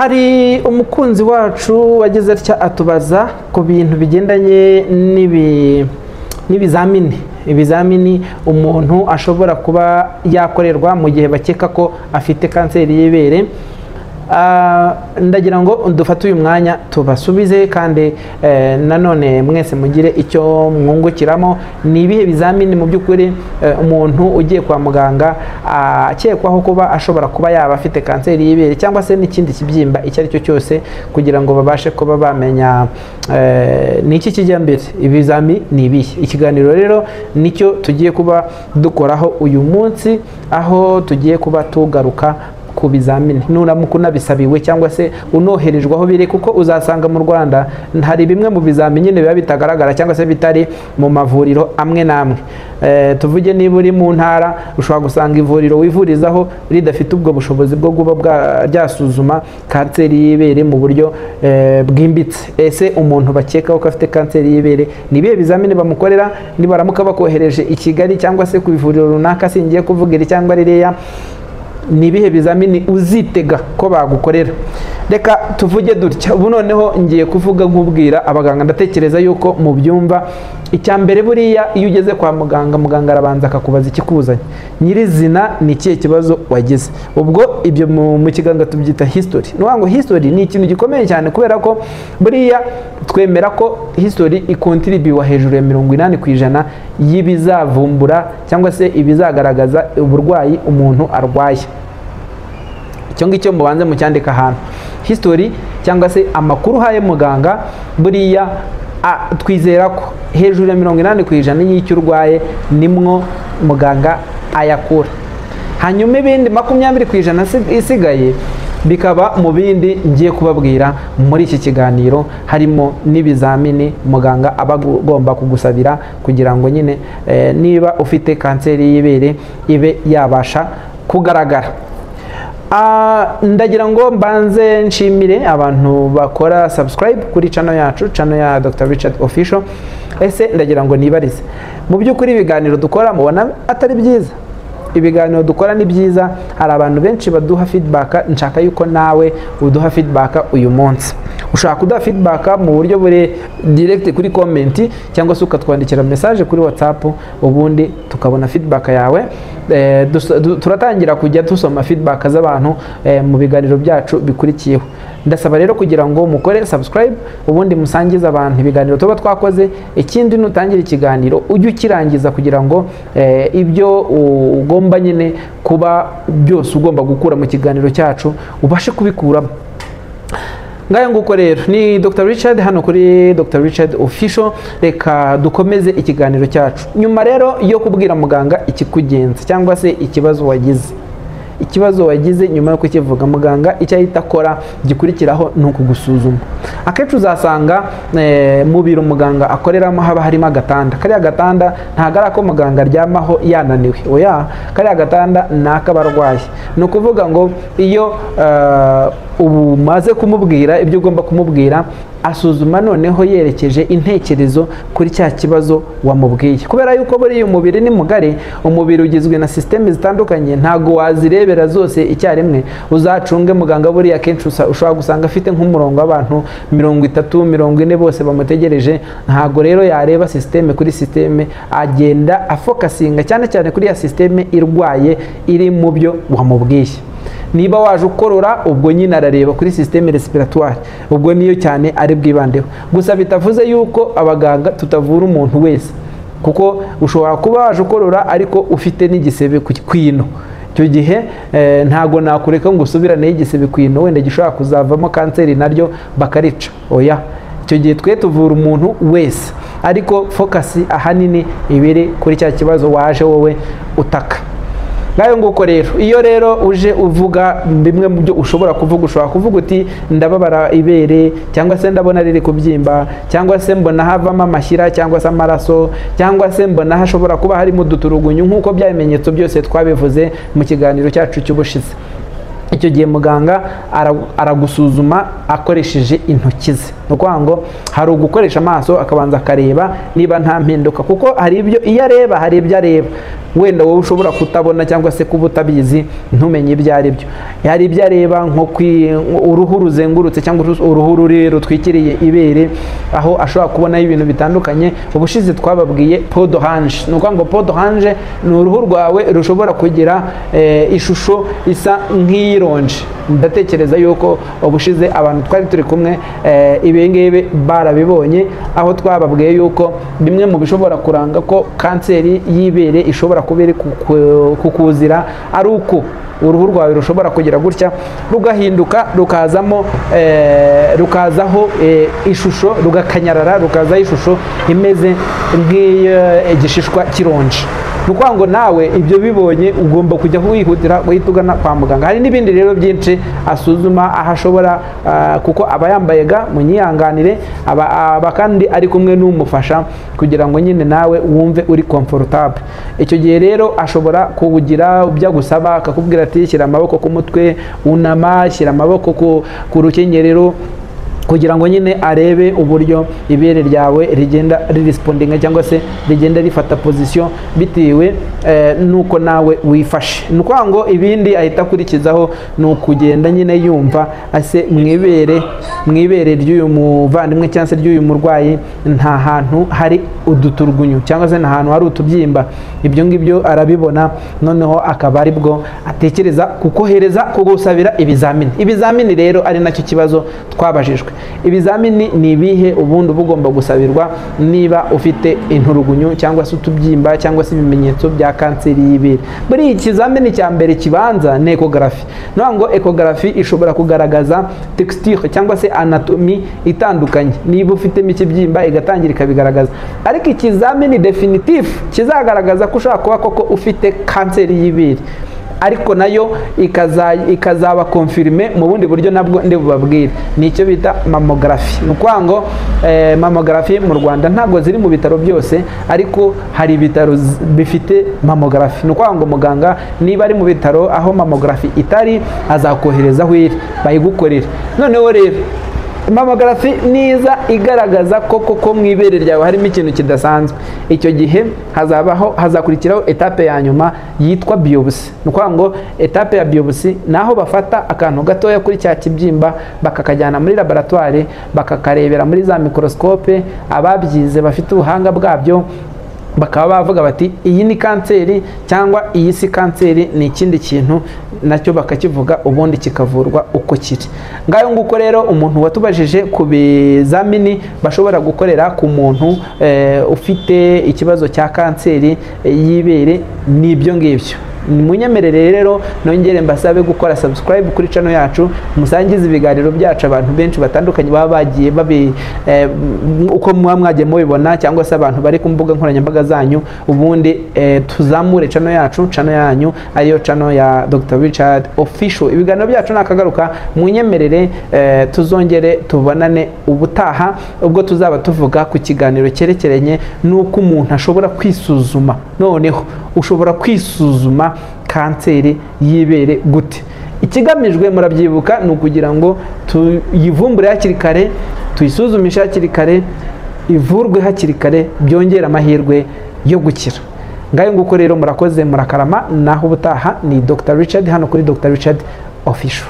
hari umukunzi wacu wagize atya atubaza ku bintu bigendanye ibizamini umuntu ashobora kuba yakorerwa mu gihe bakeka ko afite kanseri y'ibere. Ndagira ngo dufate uyu mwanya tubasubize kandi nanone mwese mugire icyo mwungukiramo. Ni ibihe bizamini mu by'ukuri umuntu ugiye kwa muganga akekwaho kuba ashobora kuba yaba afite kanseri y'ibere cyangwa se n'ikindi kibyimba icyo ari cyo cyose, kugira ngo babashe kuba bamenya ni iki kijya mbere, ibizami ni ibihe. Ikiganiro rero nicyo tugiye kuba dukoraho uyu munsi, aho tugiye kuba tugaruka ku bizamini nuramuka unabisabiwe cyangwa se unoherejwe aho biri, kuko uzasanga mu Rwanda hari bimwe mu bizamini biba bitagaragara cyangwa se bitari mu mavuriro amwe n'amwe. Tuvuge niba uri mu ntara, ushobora gusanga ivuriro wivurizaho ridafite ubwo bushobozi bwo kuba ryasuzuma kanseri y'ibere mu buryo bwimbitse. Ese umuntu bakekaho ko afite kanseri y'ibere ni ibihe bizamini bamukorera? Nibaramuka bakohereje i Kigali cyangwa se ku ivuriro runaka, singiye kuvuga iri cyangwa ririya, ni ibihe bizamini uzitega ko bagukorera? Reka tuvuge dutya. Ubu noneho ngiye kuvuga nk'ubwira abaganga, ndatekereza yuko mu byumva. Icya mbere buriya iyo ugeze kwa muganga, muganga arabanza akakubaza ikikuzanye nyirizina, ni ikihe kibazo wagize. Ubwo ibyo mu kiganga tubyita history. Ngo history ni ikintu gikomeye cyane, kubera ko buriya twemera ko history ikontribuwa hejuru ya 80% y'ibizavumbura cyangwa se ibizagaragaza uburwayi umuntu arwaye. Icyo ngicyo mubanze mucyandika ahantu. History cyangwa se amakuru haye muganga, buriya twizera ko hejuru ya 80% y'icyo urwaye nimwo muganga ayakura. Hanyuma ibindi 20% isigaye bikaba mu bindi ngiye kubabwira muri iki kiganiro, harimo n'ibizamini muganga aba agomba kugusabira kugira ngo nyine niba ufite kanseri y'ibere ibe yabasha kugaragara. Ndagira ngo mbanze nshimire abantu bakora subscribe kuri channel yacu, channel ya Dr. Richard Official. Ese ndagira ngo nibarize, mu by'ukuri ibiganiro dukora mubona atari byiza? Ibiganiro dukora ni byiza, hari abantu benshi baduha feedback. Nshaka yuko nawe uduha feedback uyu munsi. Ushaka kuduha feedback mu buryo buri direct kuri comment, cyangwa se ukatwandikira message kuri WhatsApp, ubundi tukabona feedback yawe. Turatangira kujya dusoma feedback z'abantu mu biganiro byacu bikurikiyeho. Ndasaba rero kugira ngo mukore subscribe, ubundi musangize abantu ibiganiro tuba twakoze. Ikindi nutangira ikiganiro ujye ukirangiza kugira ngo ibyo ugomba nyine kuba byose ugomba gukura mu kiganiro cyacu ubashe kubikuramo. Ngayo nguko rero ni Dr. Richard hano kuri Dr. Richard Official. Reka dukomeze ikiganiro cyacu. Nyuma rero yo kubwira muganga ikikugenza cyangwa se ikibazo wagize, nyuma yo kukivuga, muganga icyo ahita akora gikurikiraho ni ukugusuzuma. Akenshi uzasanga mu biro muganga akoreramo haba harimo agatanda. Kariya gatanda ntabwo ari ako muganga aryamaho yananiwe, oya, kariya gatanda ni ak'abarwayi. Ni ukuvuga ngo iyo umaze kumubwira ibyo ugomba kumubwira, asuzuma noneho yerekeje intekerezo kuri cya kibazo wamubwiye. Kubera yuko buriya umubiri ni mugari, umubiri ugizwe na systeme zitandukanye, ntago wazirebera zose icyarimwe. Uzacunge muganga buriya kenshi ushobora gusanga afite nk'umurongo w'abantu 30-40 bose bamutegereje. Ntago rero yareba systeme kuri systeme, agenda afokasinga cyane cyane kuri ya systeme irwaye iri mu byo wamubwiye. Niba waje ukorora, ubwo nyine arareba kuri systeme respiratoire, ubwo niyo cyane ari bwibandeho. Gusa bitavuze yuko abaganga tutavura umuntu wese, kuko ushobora kuba waje ukorora ariko ufite n'igisebe kwino. Icyo gihe ntago nakureka ngo usubirane igisebe kwino, wenda gishobora kuzavamo kanseri naryo bakarica, oya. Icyo gihe twe tuvura umuntu wese, ariko focus ahanini ibiri kuri cya kibazo waje wowe utaka. Ngayo nguko rero, iyo rero uje uvuga bimwe mu byo ushobora kuvuga uti ndababara ibere, cyangwa se ndabona riri kubyimba, cyangwa se mbona havamo amashyira cyangwa se amaraso, cyangwa se mbona hashobora kuba harimo uduturugunyu, nk'uko bya bimenyetso byose twabivuze mu kiganiro cyacu cy'ubushize. Icyo gihe muganga aragusuzuma akoresheje intoki ze. Nukuvuga ngo hari ugukoresha amaso akabanza akareba niba nta mpinduka, kuko hari ibyo iyo areba hari ibyo areba wenda wowe ushobora kutabona cyangwa se kuba utabizi ntumenye ibyo ari byo. hari ibyo areba nko uruhu ruzengurutse cyangwa uruhu rutwikiriye ibere, aho ashobora kubonaho ibintu bitandukanye. Ubushize twababwiye peau d'orange, ni ukuvuga ngo peau d'orange ni uruhu rwawe rushobora kugira ishusho isa nk'ironje. Ndatekereza yuko ubushize abantu twari turi kumwe ibi ngibi barabibonye, aho twababwiye yuko bimwe mu bishobora kuranga ko kanseri y'ibere ishobora kuba iri kukuzira ari uko uruhu rwawe rushobora kugira gutya rugahinduka rukazaho ishusho, rugakanyarara, rukazaho ishusho imeze nk'igishishwa kironje. Ni ukuvuga ngo nawe ibyo bibonye ugomba kujya wihutira guhita ugana kwa muganga. Hari n'ibindi rero byinshi asuzuma, aho ashobora kuko aba yambaye ga, munyihanganire, aba kandi ari kumwe n'umufasha kugira ngo nyine nawe wumve uri comfortable. Icyo gihe rero ashobora kugira ibyo agusaba, akakubwira ati shyira amaboko ku mutwe, unama, shyira amaboko ku rukenyerero, kugira ngo nyine arebe uburyo ibere ryawe rigenda respondinga cyangwa se rigenda rifata position bitewe nuko nawe wifashe. Ni ukuvuga ngo ibindi ahita akurikizaho ni ukugenda nyine yumva ase mwibere ry'uyu muvandimwe cyangwa se ry'uyu murwayi nta hantu hari uduturgunyu cyangwa se nta hantu hari utubyimba. Ibyo ngibyo arabibona, noneho akaba ari bwo atekereza kukohereza kugusabira ibizamini. Ibizamini rero ari nacyo kibazo twabajijwe. Ibizamini ni ibihe ubundi uba ugomba gusabirwa niba ufite inturugunyu cyangwa se utubyimba cyangwa se ibimenyetso bya kanseri y'ibere? Muri iki kizamini cya mbere kibanza ni ecography. Nuvuga ngo ecography ishobora kugaragaza texture cyangwa se anatomy itandukanye. Niba ufitemo ikibyimba igatangira ikabigaragaza, ariko ikizamini definitive kizagaragaza ko ushobora kuba koko ufite kanseri y'ibere, ariko nayo ikazaba confirme mu bundi buryo nabwo ndi bubabwire, nicyo bita mammography. Ni ukuvuga ngo mammography mu Rwanda ntabwo ziri mu bitaro byose, ariko hari ibitaro bifite mammography. Ni ukuvuga ngo muganga niba ari mu bitaro aho mammography itari, azakohereza aho iri bayigukorera. Noneho rero mammography niza igaragaza ko mu ibere ryawe harimo ikintu kidasanzwe, icyo gihe hazakurikiraho etape ya nyuma yitwa biopsy. Ni ukuvuga ngo etape ya biopsy naho bafata akantu gatoya kuri cya kibyimba bakakajyana muri laboratoire, bakakarebera muri za microscope, ababyize bafite ubuhanga bwabyo bakaba bavuga bati iyi ni kanseri cyangwa iyi si kanseri, ni ikindi kintu nacyo bakakivuga, ubundi kikavurwa uko kiri. Ngayo nguko rero umuntu watubajije ku bizamini bashobora gukorera ku muntu ufite ikibazo cya kanseri y'ibere ni ibyo ngibyo. Munyemerere rero nongere mbasabe gukora subscribe kuri channel yacu, musangize ibiganiro byacu abantu benshi batandukanye baba bagiye uko mwagiye mubibona cyangwa se abantu bari ku mbuga nkoranyambaga zanyu, ubundi tuzamure channel yacu, channel yanyu ariyo channel ya Dr. Richard Official. Ibiganiro byacu nakagaruka, munyemerere tuzongere tubonane ubutaha ubwo tuzaba tuvuga ku kiganiro cyerekeranye nuko umuntu ashobora kwisuzuma. Noneho ushobora kwisuzuma kanseri y'ibere gute? Ikigamijwe murabyibuka ni ukugira ngo tuyivumbure hakiri kare, tuyisuzumishe hakiri kare, ivurwe hakiri kare, byongera amahirwe yo gukira. Ngayo nguko rero murakoze, murakarama, naho ubutaha. Ni Dr. Richard hano kuri Dr. Richard Official.